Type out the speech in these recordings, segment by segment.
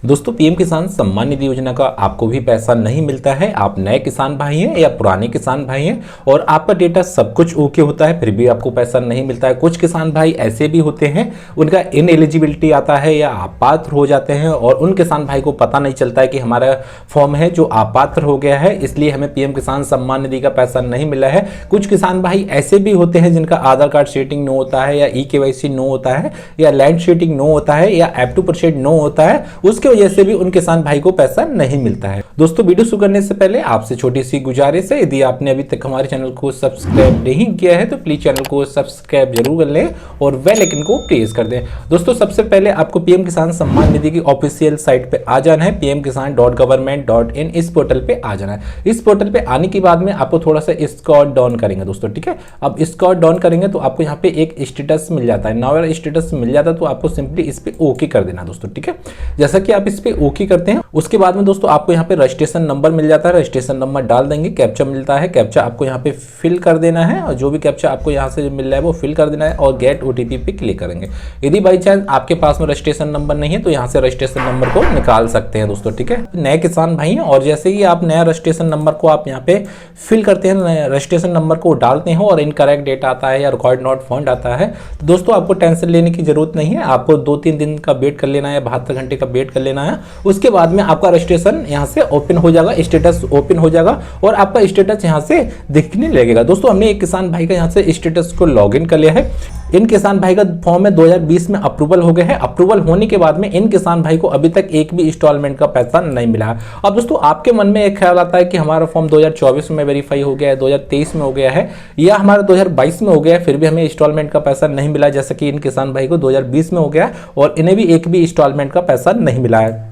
दोस्तों पीएम किसान सम्मान निधि योजना का आपको भी पैसा नहीं मिलता है। आप नए किसान भाई हैं या पुराने किसान भाई हैं और आपका डेटा सब कुछ ओके होता है फिर भी आपको पैसा नहीं मिलता है। कुछ किसान भाई ऐसे भी होते हैं उनका इनएलिजिबिलिटी आता है या अपात्र हो जाते हैं और उन किसान भाई को पता नहीं चलता है कि हमारा फॉर्म है जो अपात्र हो गया है, इसलिए हमें पीएम किसान सम्मान निधि का पैसा नहीं मिला है। कुछ किसान भाई ऐसे भी होते हैं जिनका आधार कार्ड सेटिंग नो होता है या ई-केवाईसी नो होता है या लैंड सेटिंग नो होता है या F2% नो होता है, उसके वजह से भी उन किसान भाई को पैसा नहीं मिलता है। दोस्तों वीडियो शुरू करने से पहले आपसे छोटी सी गुजारिश है, यदि आपने अभी तक हमारे चैनल को सब्सक्राइब नहीं किया है तो प्लीज चैनल को सब्सक्राइब जरूर कर लें और बेल आइकन को प्रेस कर दें। दोस्तों सबसे पहले आपको पीएम किसान सम्मान निधि की ऑफिशियल साइट पे आ जाना है, pmkisan.government.in इस पोर्टल पे आ जाना है। इस पोर्टल पे आने के बाद में आपको थोड़ा सा स्क्रॉल डाउन करेंगे दोस्तों, ठीक है। अब स्क्रॉल डाउन करेंगे तो आपको यहाँ पे एक स्टेटस मिल जाता है, नाउ स्टेटस मिल जाता है तो आपको सिंपली इस पे ओके कर देना दोस्तों, ठीक है। जैसा कि आप इस पे ओके करते हैं उसके बाद में दोस्तों आपको यहाँ पे रजिस्ट्रेशन नंबर मिल जाता है, रजिस्ट्रेशन नंबर डाल देंगे, कैप्चा मिलता है, कैप्चा आपको यहाँ पे फिल कर देना है और जो भी कैप्चा आपको यहाँ से मिल रहा है वो फिल कर देना है और गेट ओटीपी पे क्लिक करेंगे। यदि बाई चांस आपके पास में रजिस्ट्रेशन नंबर नहीं है तो यहाँ से रजिस्ट्रेशन नंबर को निकाल सकते हैं दोस्तों, ठीक है। नए किसान भाई हैं और जैसे ही आप नया रजिस्ट्रेशन नंबर को आप यहाँ पे फिल करते हैं, रजिस्ट्रेशन नंबर को डालते हैं और इनकरेक्ट डेटा आता है या रिकॉर्ड नॉट फाउंड आता है तो दोस्तों आपको टेंशन लेने की जरूरत नहीं है। आपको 2-3 दिन का वेट कर लेना है, 72 घंटे का वेट कर लेना है। उसके बाद में आपका रजिस्ट्रेशन यहाँ से ओपन हो जाएगा, स्टेटस ओपन हो जाएगा और आपका स्टेटस यहाँ से दिखने लगेगा। दोस्तों हमने एक किसान भाई का यहाँ से स्टेटस को लॉगिन कर लिया है। इन किसान भाई का फॉर्म में 2020 में अप्रूवल हो गया है। अप्रूवल होने के बाद में इन किसान भाई को अभी तक एक भी इंस्टॉलमेंट का पैसा नहीं मिला है। अब दोस्तों आपके मन में एक ख्याल आता है कि हमारा फॉर्म 2024 में वेरीफाई हो गया है, 2023 में हो गया है या हमारा 2022 में हो गया है फिर भी हमें इंस्टॉलमेंट का पैसा नहीं मिला, जैसे कि इन किसान भाई को 2020 में हो गया और इन्हें भी एक भी इंस्टॉलमेंट का पैसा नहीं मिला है।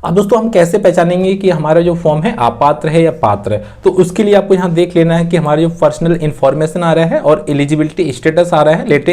अब दोस्तों हम कैसे पहचानेंगे कि हमारा जो फॉर्म है अपात्र है या पात्र है, तो उसके लिए आपको यहाँ देख लेना है कि हमारा जो पर्सनल इंफॉर्मेशन आ रहा है और एलिजिबिलिटी स्टेटस आ रहा है, लेटे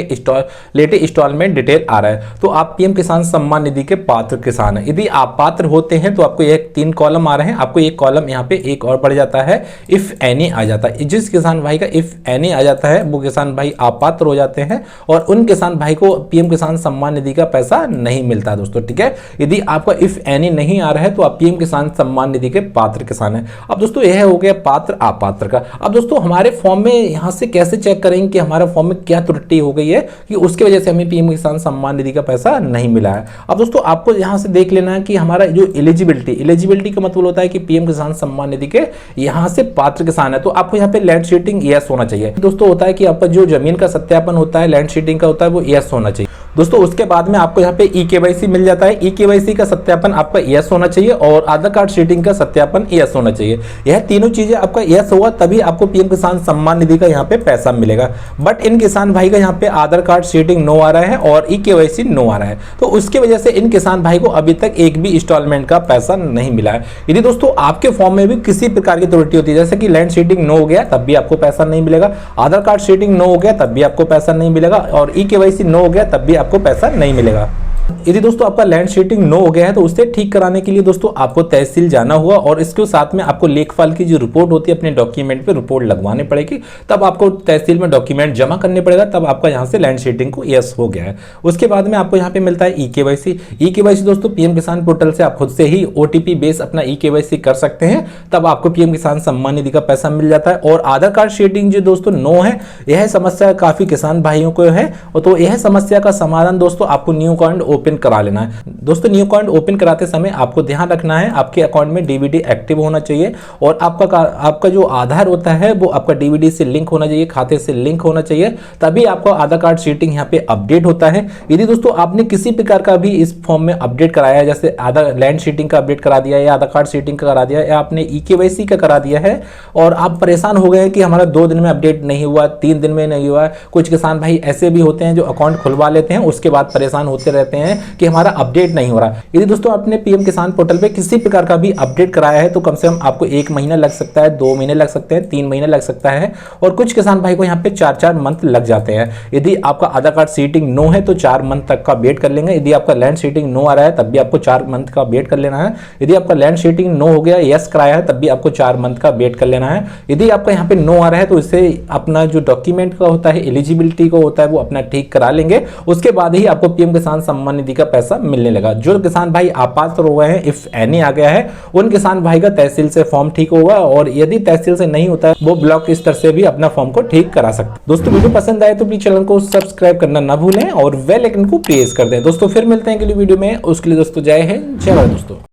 इंस्टॉलमेंट डिटेल आ रहा है, तो आप पीएम किसान सम्मान निधि के पात्र किसान है। यदि आप पात्र होते हैं तो आपको एक 3 कॉलम आ रहे हैं, आपको एक कॉलम यहाँ पे एक और बढ़ जाता है, इफ एनी आ जाता है। जिस किसान भाई का इफ एनी आ जाता है वो किसान भाई अपात्र हो जाते हैं और उन किसान भाई को पीएम किसान सम्मान निधि का पैसा नहीं मिलता दोस्तों, ठीक है। यदि आपका इफ एनी नहीं आ रहा है तो आप पीएम किसान सम्मान निधि के पात्र किसान हैं। अब दोस्तों यह हो गया पात्र अपात्र का। अब दोस्तों हमारे फॉर्म में यहां से कैसे चेक करेंगे कि हमारा फॉर्म में क्या त्रुटि हो गई है कि उसकी वजह से हमें पीएम किसान सम्मान निधि का पैसा नहीं मिला है। अब दोस्तों आपको यहां से देख लेना है कि हमारा जो एलिजिबिलिटी का मतलब होता है कि पीएम किसान सम्मान निधि के यहां से पात्र किसान है तो आपको यहाँ पे लैंड सीटिंग यस होना चाहिए दोस्तों। होता है कि आपका जो जमीन का सत्यापन होता है लैंड सीटिंग का होता है वो यस होना चाहिए दोस्तों। उसके बाद में आपको यहाँ पे ई-केवाईसी मिल जाता है, ई-केवाईसी का सत्यापन आपका यस होना चाहिए और आधार कार्ड सीटिंग का सत्यापन यस होना चाहिए। यह तीनों चीजें आपका यस होगा तभी आपको पीएम किसान सम्मान निधि का यहाँ पे पैसा मिलेगा। बट इन किसान भाई का यहाँ पे आधार कार्ड सीटिंग नो आ रहा है और ई-केवाईसी नो आ रहा है तो उसकी वजह से इन किसान भाई को अभी तक एक भी इंस्टॉलमेंट का पैसा नहीं मिला है। यदि दोस्तों आपके फॉर्म में भी किसी प्रकार की त्रुटि होती है जैसे कि लैंड सीटिंग नो हो गया तब भी आपको पैसा नहीं मिलेगा, आधार कार्ड सीटिंग नो हो गया तब भी आपको पैसा नहीं मिलेगा और ई-केवाईसी नो हो गया तब भी आपको पैसा नहीं मिलेगा। यदि दोस्तों आपका लैंड सीटिंग नो हो गया है तो उसे ठीक कराने के लिए दोस्तों आपको तहसील जाना होगा और इसके साथ में आपको लेखपाल की जो रिपोर्ट होती है अपने डॉक्यूमेंट पे रिपोर्ट लगवानी पड़ेगी, तब आपको तहसील में डॉक्यूमेंट जमा करने पड़ेगा, तब आपका यहाँ से लैंड सीटिंग को यस हो गया है। उसके बाद में आपको यहाँ पे मिलता है ई-केवाईसी दोस्तों पीएम किसान पोर्टल से आप खुद से ही ओटीपी बेस अपना ई-केवाईसी कर सकते हैं, तब आपको पीएम किसान सम्मान निधि का पैसा मिल जाता है। और आधार कार्ड सीटिंग जो दोस्तों नो है, यह समस्या काफी किसान भाइयों को है तो यह समस्या का समाधान दोस्तों आपको न्यू अकाउंट ओपन करा लेना है दोस्तों। न्यू अकाउंट ओपन कराते समय आपको ध्यान रखना है आपके अकाउंट में डीबीडी एक्टिव होना चाहिए और आपका जो आधार होता है वो आपका डीबीडी से लिंक होना चाहिए, खाते से लिंक होना चाहिए, तभी आपका आधार कार्ड सीटिंग यहाँ पे अपडेट होता है। यदि दोस्तों आपने किसी प्रकार का भी इस फॉर्म में अपडेट कराया है, जैसे आधार लैंड सीटिंग का अपडेट करा दिया या आधार कार्ड सीटिंग का करा दिया या आपने ई-केवाईसी का करा दिया है और आप परेशान हो गए कि हमारा 2 दिन में अपडेट नहीं हुआ, 3 दिन में नहीं हुआ, कुछ किसान भाई ऐसे भी होते हैं जो अकाउंट खुलवा लेते हैं उसके बाद परेशान होते रहते हैं कि हमारा अपडेट नहीं हो रहा। यदि दोस्तों आपने पीएम किसान पोर्टल पे किसी प्रकार का भी अपडेट कराया है तो कम से कम आपको 1 महीना लग सकता है, 2 महीने लग सकते हैं, 3 महीने लग सकता है और कुछ किसान भाई को यहाँ पे 4-4 मंथ लग जाते हैं। यदि आपका आधार कार्ड सीटिंग नो है तो 4 मंथ तक का वेट कर लेंगे। यदि आपका लैंड सीटिंग नो आ रहा है तब भी आपको 4 मंथ का वेट कर लेना है। यदि आपका लैंड सीटिंग नो हो गया, यस कराया है, तब भी आपको 4 मंथ का वेट कर लेना है। यदि आपका यहाँ पे नो आ रहा है तो इससे अपना जो डॉक्यूमेंट का होता है एलिजिबिलिटी को होता है वो अपना ठीक करा लेंगे, उसके बाद ही आपको पीएम किसान सम्मान निधि का पैसा मिलने लगा। जो किसान भाई अपात्र हो गए हैं, इफ एनी आ गया है, उन किसान भाई का तहसील से फॉर्म ठीक होगा, और यदि तहसील से नहीं होता है वो ब्लॉक स्तर से भी अपना फॉर्म को ठीक करा सकते हैं। दोस्तों वीडियो पसंद आए तो प्लीज चैनल को सब्सक्राइब करना ना भूलें और बेल आइकन को प्रेस कर दें। दोस्तों फिर मिलते हैं अगली वीडियो में, उसके लिए दोस्तों जय हिंद, जय भारत दोस्तों।